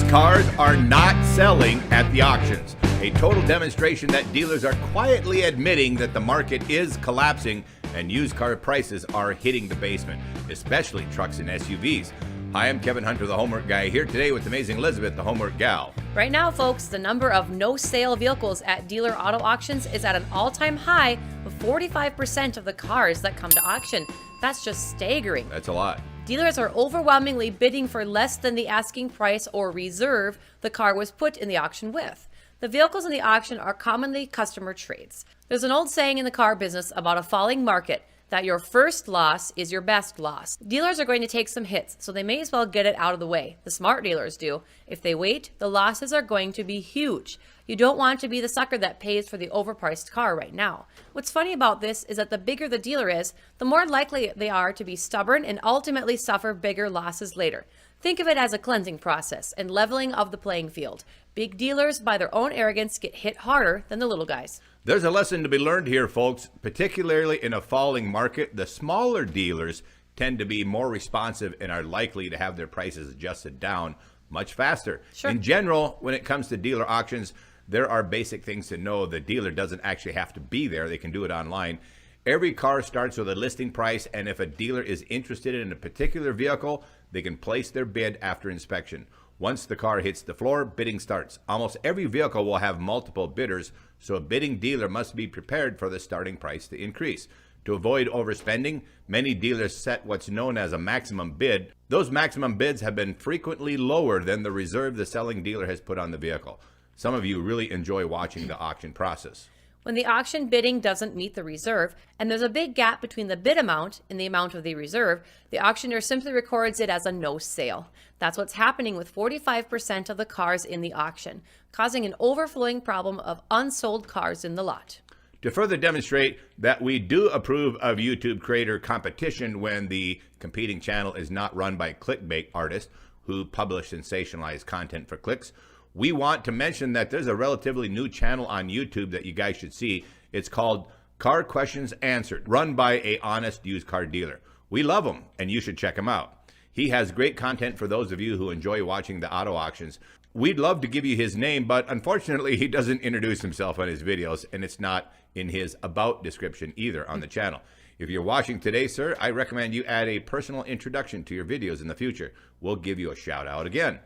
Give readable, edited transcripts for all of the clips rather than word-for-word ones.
Used cars are not selling at the auctions. A total demonstration that dealers are quietly admitting that the market is collapsing and used car prices are hitting the basement, especially trucks and SUVs. Hi, I'm Kevin Hunter, the Homework Guy, here today with amazing Elizabeth, the Homework Gal. Right now, folks, the number of no-sale vehicles at dealer auto auctions is at an all-time high of 45% of the cars that come to auction. That's just staggering. That's a lot. Dealers are overwhelmingly bidding for less than the asking price or reserve the car was put in the auction with. The vehicles in the auction are commonly customer trades. There's an old saying in the car business about a falling market that your first loss is your best loss. Dealers are going to take some hits, so they may as well get it out of the way. The smart dealers do. If they wait, the losses are going to be huge. You don't want to be the sucker that pays for the overpriced car right now. What's funny about this is that the bigger the dealer is, the more likely they are to be stubborn and ultimately suffer bigger losses later. Think of it as a cleansing process and leveling of the playing field. Big dealers, by their own arrogance, get hit harder than the little guys. There's a lesson to be learned here, folks. Particularly in a falling market, the smaller dealers tend to be more responsive and are likely to have their prices adjusted down much faster. Sure. In general, when it comes to dealer auctions, there are basic things to know. The dealer doesn't actually have to be there. They can do it online. Every car starts with a listing price, and if a dealer is interested in a particular vehicle, they can place their bid after inspection. Once the car hits the floor, bidding starts. Almost every vehicle will have multiple bidders, so a bidding dealer must be prepared for the starting price to increase. To avoid overspending, many dealers set what's known as a maximum bid. Those maximum bids have been frequently lower than the reserve the selling dealer has put on the vehicle. Some of you really enjoy watching the auction process. When the auction bidding doesn't meet the reserve, and there's a big gap between the bid amount and the amount of the reserve, the auctioneer simply records it as a no sale. That's what's happening with 45% of the cars in the auction, causing an overflowing problem of unsold cars in the lot. To further demonstrate that we do approve of YouTube creator competition when the competing channel is not run by clickbait artists who publish sensationalized content for clicks, we want to mention that there's a relatively new channel on YouTube that you guys should see. It's called Car Questions Answered, run by an honest used car dealer. We love him, and you should check him out. He has great content for those of you who enjoy watching the auto auctions. We'd love to give you his name, but unfortunately, he doesn't introduce himself on his videos, and it's not in his about description either on the channel. If you're watching today, sir, I recommend you add a personal introduction to your videos in the future. We'll give you a shout out again.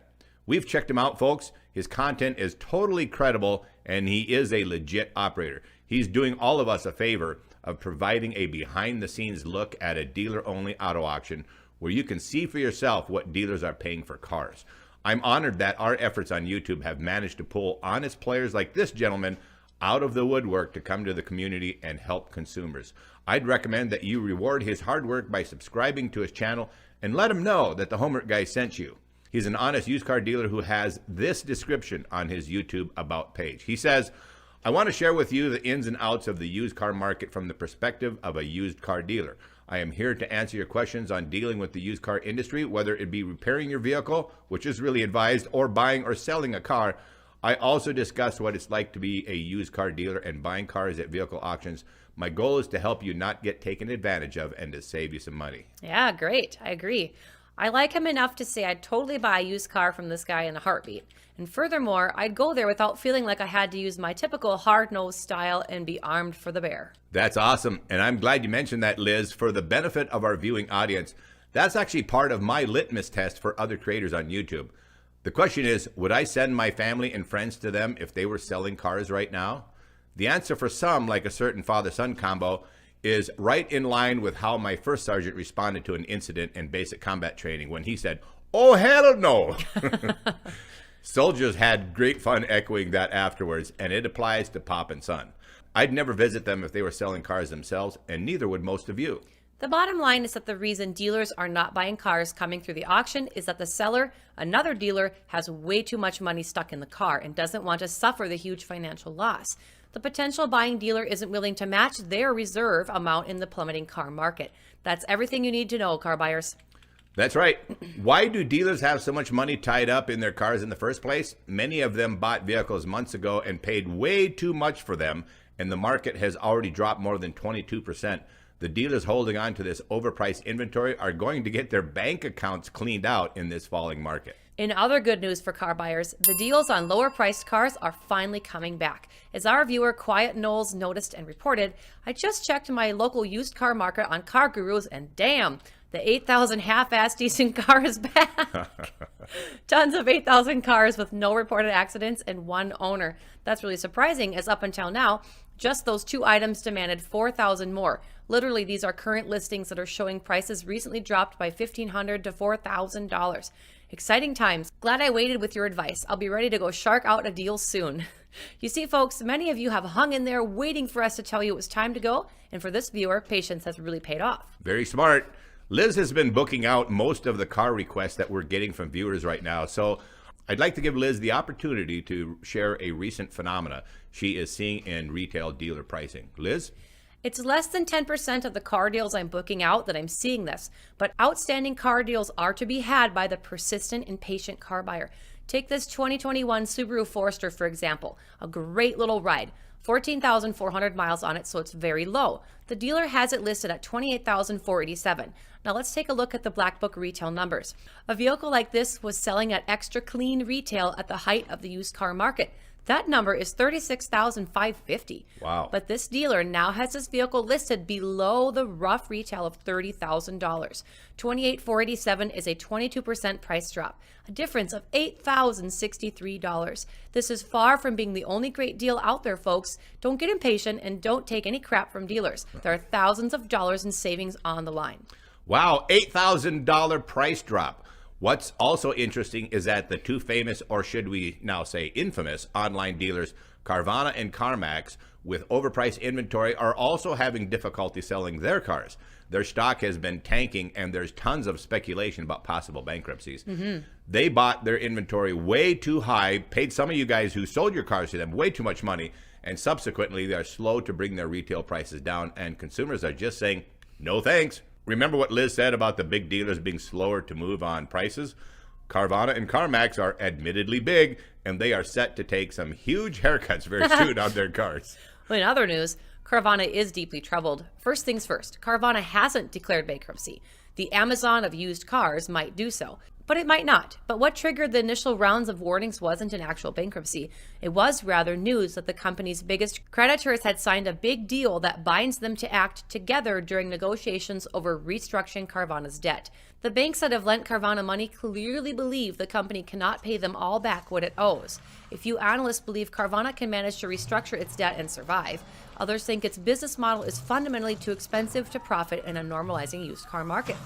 We've checked him out, folks. His content is totally credible, and he is a legit operator. He's doing all of us a favor of providing a behind-the-scenes look at a dealer-only auto auction where you can see for yourself what dealers are paying for cars. I'm honored that our efforts on YouTube have managed to pull honest players like this gentleman out of the woodwork to come to the community and help consumers. I'd recommend that you reward his hard work by subscribing to his channel and let him know that the Homework Guy sent you. He's an honest used car dealer who has this description on his YouTube About page. He says, I want to share with you the ins and outs of the used car market from the perspective of a used car dealer. I am here to answer your questions on dealing with the used car industry, whether it be repairing your vehicle, which is really advised, or buying or selling a car. I also discuss what it's like to be a used car dealer and buying cars at vehicle auctions. My goal is to help you not get taken advantage of and to save you some money. Yeah, great. I agree. I like him enough to say I'd totally buy a used car from this guy in a heartbeat. And furthermore, I'd go there without feeling like I had to use my typical hard-nosed style and be armed for the bear. That's awesome. And I'm glad you mentioned that, Liz. For the benefit of our viewing audience, that's actually part of my litmus test for other creators on YouTube. The question is, would I send my family and friends to them if they were selling cars right now? The answer for some, like a certain father-son combo, is right in line with how my first sergeant responded to an incident in basic combat training when he said, "Oh, hell no." Soldiers had great fun echoing that afterwards, and it applies to Pop and Son. I'd never visit them if they were selling cars themselves, and neither would most of you. The bottom line is that the reason dealers are not buying cars coming through the auction is that the seller, another dealer, has way too much money stuck in the car and doesn't want to suffer the huge financial loss. The potential buying dealer isn't willing to match their reserve amount in the plummeting car market. That's everything you need to know, car buyers. That's right. Why do dealers have so much money tied up in their cars in the first place? Many of them bought vehicles months ago and paid way too much for them, and the market has already dropped more than 22%. The dealers holding on to this overpriced inventory are going to get their bank accounts cleaned out in this falling market. In other good news for car buyers, the deals on lower priced cars are finally coming back. As our viewer Quiet Knowles noticed and reported, I just checked my local used car market on Car Gurus and damn, the 8,000 half-assed decent car is back. Tons of 8,000 cars with no reported accidents and one owner. That's really surprising, as up until now, just those two items demanded 4,000 more. Literally, these are current listings that are showing prices recently dropped by $1,500 to $4,000. Exciting times. Glad I waited with your advice. I'll be ready to go shark out a deal soon. You see, folks, many of you have hung in there waiting for us to tell you it was time to go, and for this viewer, patience has really paid off. Very smart. Liz has been booking out most of the car requests that we're getting from viewers right now. So I'd like to give Liz the opportunity to share a recent phenomena she is seeing in retail dealer pricing. Liz? It's less than 10% of the car deals I'm booking out that I'm seeing this, but outstanding car deals are to be had by the persistent and patient car buyer. Take this 2021 Subaru Forester, for example, a great little ride. 14,400 miles on it, so it's very low. The dealer has it listed at $28,487. Now let's take a look at the Black Book retail numbers. A vehicle like this was selling at extra clean retail at the height of the used car market. That number is $36,550. Wow. But this dealer now has this vehicle listed below the rough retail of $30,000. $28,487 is a 22% price drop, a difference of $8,063. This is far from being the only great deal out there, folks. Don't get impatient and don't take any crap from dealers. There are thousands of dollars in savings on the line. Wow, $8,000 price drop. What's also interesting is that the two famous, or should we now say infamous, online dealers, Carvana and CarMax, with overpriced inventory, are also having difficulty selling their cars. Their stock has been tanking, and there's tons of speculation about possible bankruptcies. They bought their inventory way too high, paid some of you guys who sold your cars to them way too much money, and subsequently they're slow to bring their retail prices down, and consumers are just saying, no thanks. Remember what Liz said about the big dealers being slower to move on prices? Carvana and CarMax are admittedly big, and they are set to take some huge haircuts very soon on their cars. Well, in other news, Carvana is deeply troubled. First things first, Carvana hasn't declared bankruptcy. The Amazon of used cars might do so, but it might not. But what triggered the initial rounds of warnings wasn't an actual bankruptcy. It was rather news that the company's biggest creditors had signed a big deal that binds them to act together during negotiations over restructuring Carvana's debt. The banks that have lent Carvana money clearly believe the company cannot pay them all back what it owes. A few analysts believe Carvana can manage to restructure its debt and survive. Others think its business model is fundamentally too expensive to profit in a normalizing used car market.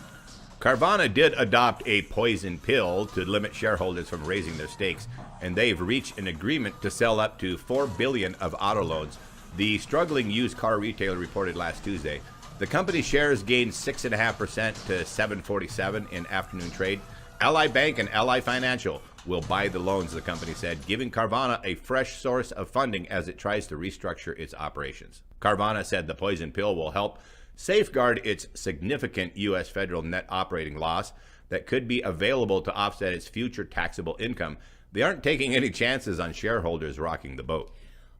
Carvana did adopt a poison pill to limit shareholders from raising their stakes, and they've reached an agreement to sell up to $4 billion of auto loans. The struggling used car retailer reported last Tuesday. The company's shares gained 6.5% to $7.47 in afternoon trade. Ally Bank and Ally Financial will buy the loans, the company said, giving Carvana a fresh source of funding as it tries to restructure its operations. Carvana said the poison pill will help safeguard its significant U.S. federal net operating loss that could be available to offset its future taxable income. They aren't taking any chances on shareholders rocking the boat.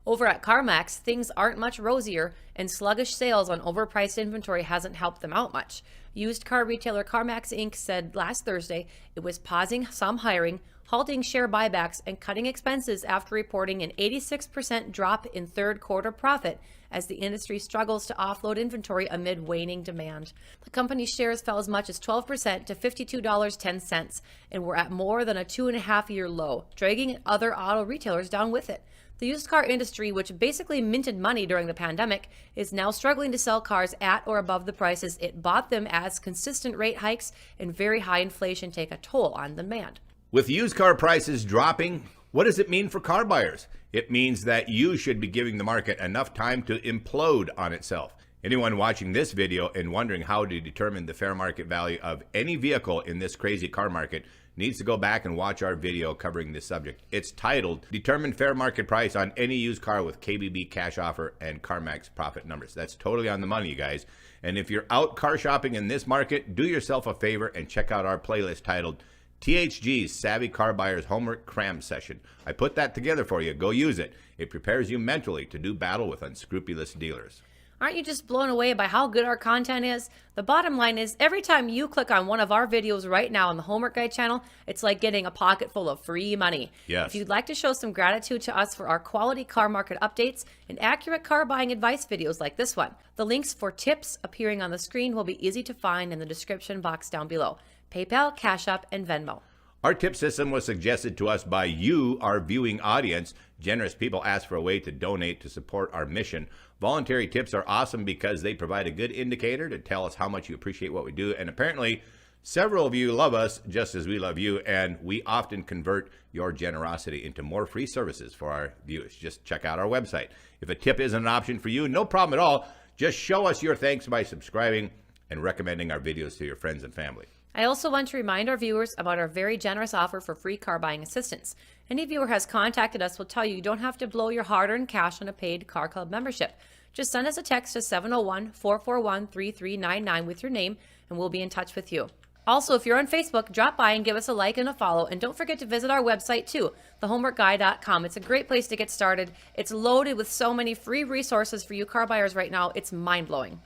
Over at CarMax, things aren't much rosier, and sluggish sales on overpriced inventory hasn't helped them out much. Used car retailer CarMax Inc. said last Thursday it was pausing some hiring, halting share buybacks, and cutting expenses after reporting an 86% drop in third quarter profit as the industry struggles to offload inventory amid waning demand. The company's shares fell as much as 12% to $52.10 and were at more than a 2.5-year low, dragging other auto retailers down with it. The used car industry, which basically minted money during the pandemic, is now struggling to sell cars at or above the prices it bought them as consistent rate hikes and very high inflation take a toll on demand. With used car prices dropping, what does it mean for car buyers? It means that you should be giving the market enough time to implode on itself. Anyone watching this video and wondering how to determine the fair market value of any vehicle in this crazy car market needs to go back and watch our video covering this subject. It's titled, Determine Fair Market Price on Any Used Car with KBB Cash Offer and CarMax Profit Numbers. That's totally on the money, you guys. And if you're out car shopping in this market, do yourself a favor and check out our playlist titled THG's Savvy Car Buyer's Homework Cram Session. I put that together for you. Go use it. It prepares you mentally to do battle with unscrupulous dealers. Aren't you just blown away by how good our content is? The bottom line is, every time you click on one of our videos right now on the Homework Guy channel, it's like getting a pocket full of free money. Yes. If you'd like to show some gratitude to us for our quality car market updates and accurate car buying advice videos like this one, the links for tips appearing on the screen will be easy to find in the description box down below. PayPal, Cash App, and Venmo. Our tip system was suggested to us by you, our viewing audience. Generous people ask for a way to donate to support our mission. Voluntary tips are awesome because they provide a good indicator to tell us how much you appreciate what we do. And apparently, several of you love us just as we love you, and we often convert your generosity into more free services for our viewers. Just check out our website. If a tip isn't an option for you, no problem at all. Just show us your thanks by subscribing and recommending our videos to your friends and family. I also want to remind our viewers about our very generous offer for free car buying assistance. Any viewer has contacted us will tell you don't have to blow your hard-earned cash on a paid Car Club membership. Just send us a text to 701-441-3399 with your name, and we'll be in touch with you. Also, if you're on Facebook, drop by and give us a like and a follow, and don't forget to visit our website too, thehomeworkguy.com. It's a great place to get started. It's loaded with so many free resources for you car buyers right now. It's mind-blowing.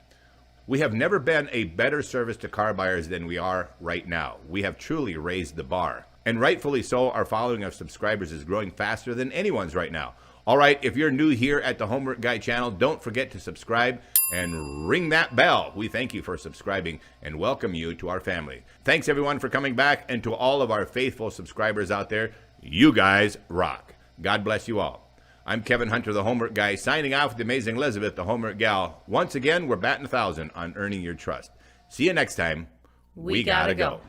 We have never been a better service to car buyers than we are right now. We have truly raised the bar. And rightfully so, our following of subscribers is growing faster than anyone's right now. All right, if you're new here at the Homework Guy channel, don't forget to subscribe and ring that bell. We thank you for subscribing and welcome you to our family. Thanks everyone for coming back, and to all of our faithful subscribers out there, you guys rock. God bless you all. I'm Kevin Hunter, the Homework Guy, signing off with the amazing Elizabeth, the Homework Gal. Once again, we're batting 1,000 on earning your trust. See you next time. We gotta go.